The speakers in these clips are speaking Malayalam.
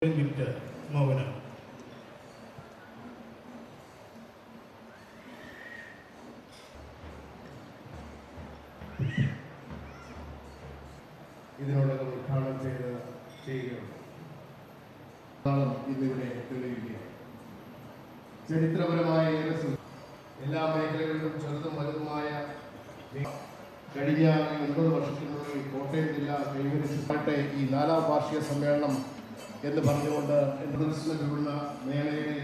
മിനിറ്റ് മൗനം. ഇതിനോടകം ഉദ്ഘാടനം ചെയ്യുകയാണ്. ഇന്നിവിടെ തെളിയിക്കുക ചരിത്രപരമായ എല്ലാ മേഖലകളിലും ചെറുതും വലുതുമായ കഴിഞ്ഞ 9 വർഷത്തിനുള്ളിൽ കോട്ടയം ജില്ല കൈവരിച്ചിട്ട് ഈ 4ാം വാർഷിക സമ്മേളനം എന്ന് പറഞ്ഞുകൊണ്ട് പ്രദർശനത്തിലുള്ള മേളയെ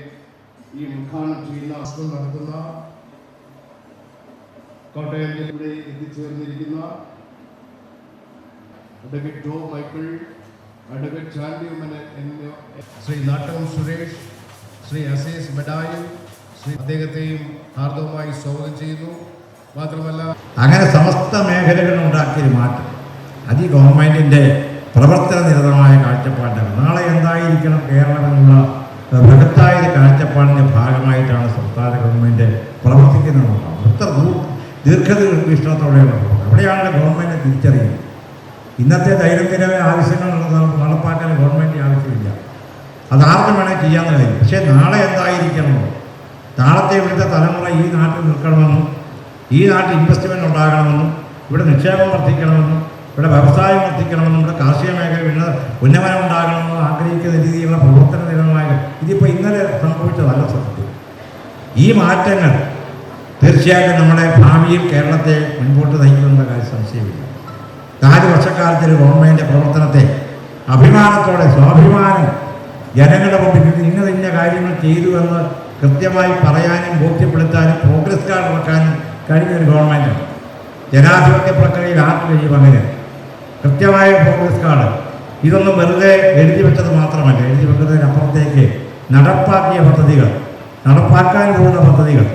ഈ ഉദ്ഘാടനം ചെയ്യുന്ന നടത്തുന്ന കോട്ടയം ജില്ലയുടെ എത്തിച്ചേർന്നിരിക്കുന്ന അഡ്വക്കേറ്റ് ജോ മൈക്കിൾ, അഡ്വക്കേറ്റ് ചാണ്ടി ഉമ്മൻ എന്നിവ, ശ്രീ നാട്ടകം സുരേഷ്, ശ്രീ അസീസ് മെഡായി, അദ്ദേഹത്തെയും ഹാർദവമായി സ്വാഗതം ചെയ്യുന്നു. മാത്രമല്ല അങ്ങനെ സമസ്ത മേഖലകളിൽ ഉണ്ടാക്കിയൊരു മാറ്റം അത് ഈ ഗവൺമെൻറ്റിൻ്റെ പ്രവർത്തന നിരതമായ കാഴ്ചപ്പാടാണ്. നാളെ എന്തായിരിക്കണം കേരളം എന്നുള്ള ബൃഹത്തായ കാഴ്ചപ്പാടിൻ്റെ ഭാഗമായിട്ടാണ് സംസ്ഥാന ഗവൺമെൻറ് പ്രവർത്തിക്കുന്നതെന്നുള്ളത്. അത്ര ദീർഘവീക്ഷണത്തോടെയുള്ള അവിടെയാണ് ഗവൺമെൻറ് തിരിച്ചറിയുന്നത്. ഇന്നത്തെ ദൈനംദിന ആവശ്യങ്ങൾ നടപ്പാക്കാൻ ഗവൺമെൻറ് ആവശ്യമില്ല, അതാർക്കും വേണേൽ ചെയ്യാവുന്ന കാര്യം. പക്ഷേ നാളെ എന്തായിരിക്കണം, നാളത്തെ ഇവിടുത്തെ തലമുറ ഈ നാട്ടിൽ നിൽക്കണമെന്നും ഈ നാട്ടിൽ ഇൻവെസ്റ്റ്മെൻറ്റ് ഉണ്ടാകണമെന്നും ഇവിടെ നിക്ഷേപം വർദ്ധിക്കണമെന്നും ഇവിടെ വ്യവസായം വർദ്ധിക്കണമെന്നും ഇവിടെ കാർഷിക മേഖല ഉന്നമനം ഉണ്ടാകണമെന്നും ആഗ്രഹിക്കുന്ന രീതിയിലുള്ള പ്രവർത്തന നിരന്തരമായ ഇതിപ്പോൾ ഇന്നലെ സംഭവിച്ചതല്ല സത്യം. ഈ മാറ്റങ്ങൾ തീർച്ചയായിട്ടും നമ്മുടെ ഭാവിയിൽ കേരളത്തെ മുൻപോട്ട് നയിക്കുമെന്ന കാര്യം സംശയമില്ല. 4 വർഷക്കാലത്തെ ഗവൺമെൻറ് പ്രവർത്തനത്തെ അഭിമാനത്തോടെ സ്വാഭിമാനം ജനങ്ങളുടെ മുമ്പിൽ ഇന്ന കാര്യങ്ങൾ ചെയ്തു എന്ന് കൃത്യമായി പറയാനും ബോധ്യപ്പെടുത്താനും പ്രോഗ്രസ് കാർഡ് ഇറക്കാനും കഴിഞ്ഞൊരു ഗവൺമെൻറ്റാണ്. ജനാധിപത്യ പ്രക്രിയയിൽ ആർക്കും കഴിയും അങ്ങനെ കൃത്യമായ പ്രോഗ്രസ് കാർഡ്. ഇതൊന്നും വെറുതെ എഴുതി വെച്ചത് മാത്രമല്ല, എഴുതി വെക്കുന്നതിനപ്പുറത്തേക്ക് നടപ്പാക്കിയ പദ്ധതികൾ, നടപ്പാക്കാൻ പോകുന്ന പദ്ധതികൾ,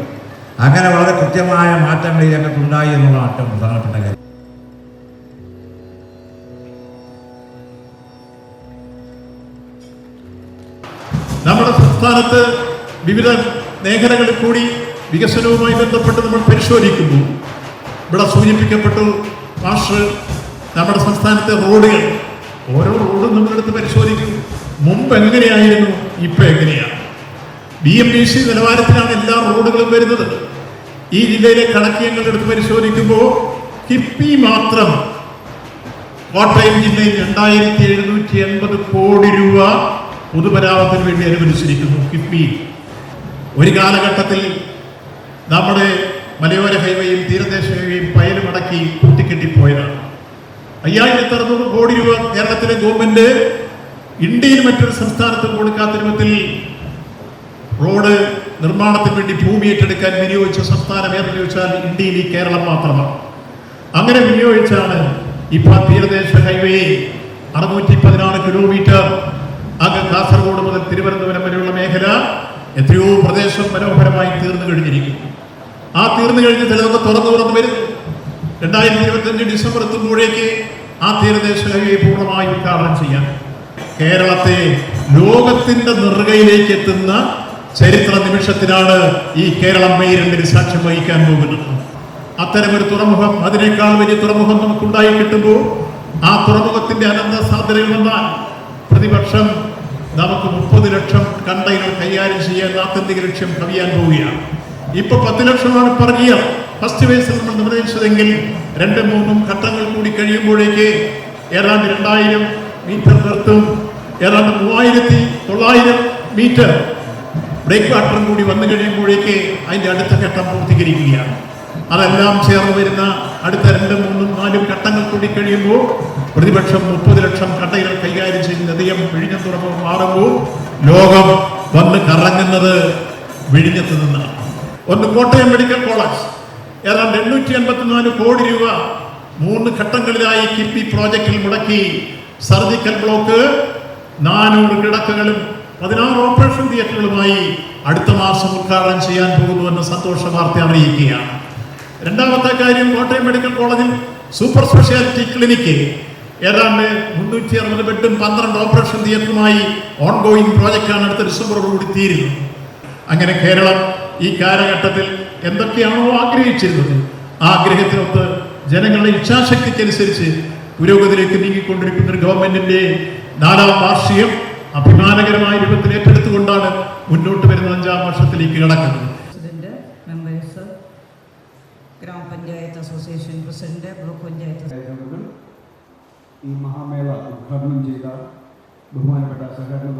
അങ്ങനെ വളരെ കൃത്യമായ മാറ്റങ്ങൾ ഈ രംഗത്തുണ്ടായി എന്നുള്ള ഏറ്റവും പ്രധാനപ്പെട്ട കാര്യം. നമ്മുടെ സംസ്ഥാനത്ത് വിവിധ മേഖലകളിൽ കൂടി വികസനവുമായി ബന്ധപ്പെട്ട് നമ്മൾ പരിശോധിക്കുന്നു. ഇവിടെ സൂചിപ്പിക്കപ്പെട്ടു മാസ്റ്റർ, നമ്മുടെ സംസ്ഥാനത്തെ റോഡുകൾ, ഓരോ റോഡും നമ്മളെടുത്ത് പരിശോധിക്കും. മുമ്പ് എങ്ങനെയായിരുന്നു, ഇപ്പം എങ്ങനെയാണ്? BMDC നിലവാരത്തിലാണ് എല്ലാ റോഡുകളും വരുന്നത്. ഈ ജില്ലയിലെ കണക്കിയങ്ങൾ എടുത്ത് പരിശോധിക്കുമ്പോൾ കിഫ്ബി മാത്രം കോട്ടയം ജില്ലയിൽ 2780 കോടി രൂപ പൊതുമരാമത്തിന് വേണ്ടി അനുവദിച്ചിരിക്കുന്നു. കിഫ്ബി ഒരു കാലഘട്ടത്തിൽ നമ്മുടെ മലയോര ഹൈവേയും തീരദേശ ഹൈവേയും പയലുമടക്കി കൂട്ടിക്കെട്ടിപ്പോയതാണ്. 5600 കോടി രൂപ കേരളത്തിലെ ഗവൺമെന്റ് ഇന്ത്യയിൽ മറ്റൊരു സംസ്ഥാനത്തും കൊടുക്കാത്ത രൂപത്തിൽ റോഡ് നിർമ്മാണത്തിന് വേണ്ടി ഭൂമി ഏറ്റെടുക്കാൻ വിനിയോഗിച്ച സംസ്ഥാനം ഏതെന്ന് ചോദിച്ചാൽ ഇന്ത്യയിൽ ഈ കേരളം മാത്രമാണ്. അങ്ങനെ വിനിയോഗിച്ചാണ് ഇപ്പോൾ തീരദേശ ഹൈവേ 616 കിലോമീറ്റർ അങ്ങ് കാസർഗോഡ് മുതൽ തിരുവനന്തപുരം വരെയുള്ള മേഖല എത്രയോ പ്രദേശം മനോഹരമായി തീർന്നു കഴിഞ്ഞിരിക്കുന്നു. ആ തീർന്നു കഴിഞ്ഞ് ചിലതൊക്കെ തുറന്നു വരും. 2025 ഡിസംബർ എത്തുമ്പോഴേക്ക് ആ തീരദേശ ഹൈവേ പൂർണ്ണമായി ഉദ്ഘാടനം ചെയ്യാൻ കേരളത്തെ ലോകത്തിന്റെ നെറുകയിലേക്ക് എത്തുന്ന ചരിത്ര നിമിഷത്തിനാണ് ഈ കേരളം മെയ് 2 സാക്ഷ്യം വഹിക്കാൻ പോകുന്നത്. അത്തരമൊരു തുറമുഖം, അതിനേക്കാൾ വലിയ തുറമുഖം നമുക്കുണ്ടായി കിട്ടുമ്പോൾ ആ തുറമുഖത്തിന്റെ അനന്ത സാധ്യതകൾ വന്നാൽ പ്രതിവർഷം നമുക്ക് 30 ലക്ഷം കണ്ടെയ്നർ കൈകാര്യം ചെയ്യാൻ ആത്യന്തിക ലക്ഷ്യം കവിയാൻ പോവുകയാണ്. ഇപ്പൊ 10 ലക്ഷമാണ് പറയുക. ഫസ്റ്റ് ഫേസിൽ നമ്മൾ നിർദ്ദേശിച്ചതെങ്കിൽ 2-3 ഘട്ടങ്ങൾ കൂടി കഴിയുമ്പോഴേക്ക് ഏതാണ്ട് 2000 മീറ്റർ നിർത്തും, ഏതാണ്ട് 3900 മീറ്റർ ബ്രേക്ക് വാട്ടറും കൂടി വന്നു കഴിയുമ്പോഴേക്ക് അതിൻ്റെ അടുത്ത ഘട്ടം പൂർത്തീകരിക്കുകയാണ്. അതെല്ലാം ചേർന്ന് വരുന്ന അടുത്ത 2-3-4 ഘട്ടങ്ങൾ കൂടി കഴിയുമ്പോൾ പ്രതിപക്ഷം 30 ലക്ഷം കണ്ടെയ്നർ കൈകാര്യം ചെയ്യുന്ന നദിയം വിഴിഞ്ഞം തുറമുഖം മാറുമ്പോൾ ലോകം വന്ന് കറങ്ങുന്നത് വിഴിഞ്ഞത്ത് നിന്നാണ്. ഒന്ന് കോട്ടയം മെഡിക്കൽ കോളേജ്, ഏതാണ്ട് 884 കോടി രൂപ 3 ഘട്ടങ്ങളിലായി കിഫ്ബി പ്രോജക്റ്റിൽ മുടക്കി സർജിക്കൽ ബ്ലോക്ക് 400 കിടക്കകളും 16 ഓപ്പറേഷൻ തിയേറ്ററുകളുമായി അടുത്ത മാസം ഉദ്ഘാടനം ചെയ്യാൻ പോകുന്നുവെന്ന് സന്തോഷ വാർത്ത അറിയിക്കുകയാണ്. രണ്ടാമത്തെ കാര്യം, കോട്ടയം മെഡിക്കൽ കോളേജിൽ സൂപ്പർ സ്പെഷ്യാലിറ്റി ക്ലിനിക്ക് ഏതാണ്ട് 360 ബെഡും 12 ഓപ്പറേഷൻ തിയേറ്ററുമായി ഓൺഗോയിങ് പ്രോജക്റ്റാണ് അടുത്ത ഡിസംബറോടുകൂടി തീരുന്നത്. അങ്ങനെ കേരളം ഈ കാലഘട്ടത്തിൽ എന്തൊക്കെയാണോ ആഗ്രഹിച്ചിരുന്നത് ആ ആഗ്രഹത്തിനൊത്ത് ജനങ്ങളുടെ ഇച്ഛാശക്തിക്കനുസരിച്ച് പുരോഗതിയിലേക്ക് നീങ്ങിക്കൊണ്ടിരിക്കുന്ന ഒരു ഗവൺമെന്റിന്റെ 4ാം വാർഷികം അഭിമാനകരമായ രൂപത്തിൽ ഏറ്റെടുത്തുകൊണ്ടാണ് മുന്നോട്ട് വരുന്ന 5ാം വർഷത്തിലേക്ക് കടക്കുന്നത്. പ്രസിഡന്റ്, മെമ്പേഴ്സ്, ഗ്രാമപഞ്ചായത്ത് അസോസിയേഷൻ പ്രസിഡന്റ്, ബ്ലോക്ക് പഞ്ചായത്ത് ഈ മഹാമേള ഉദ്ഘാടനം ചെയ്ത ബഹുമാനപ്പെട്ട സഹകരണ